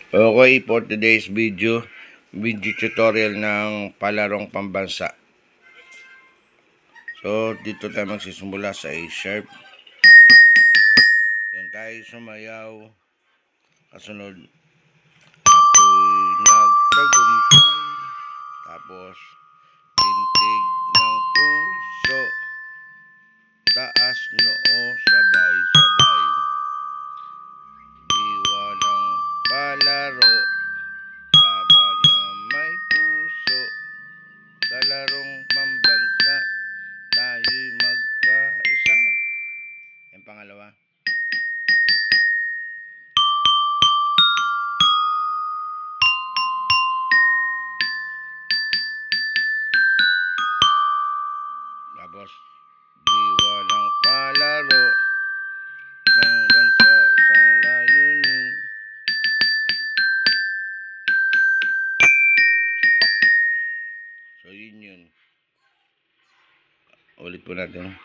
Okay, for today's video tutorial ng palarong pambansa. So, dito tayo magsisimula sa A sharp. Yan tayo sumayaw. Kasunod, ako'y nagtagumpay. Tapos, tintig ng puso. Taas noo, sabay-sabay. Diwa ng palaro. Laban na may puso. Sa larong pambansa, tayo'y magkaisa. Yung pangalawa. Tapos, diwa ng palaro. Isang bansa, isang layunin. So, yun. Ulit po natin.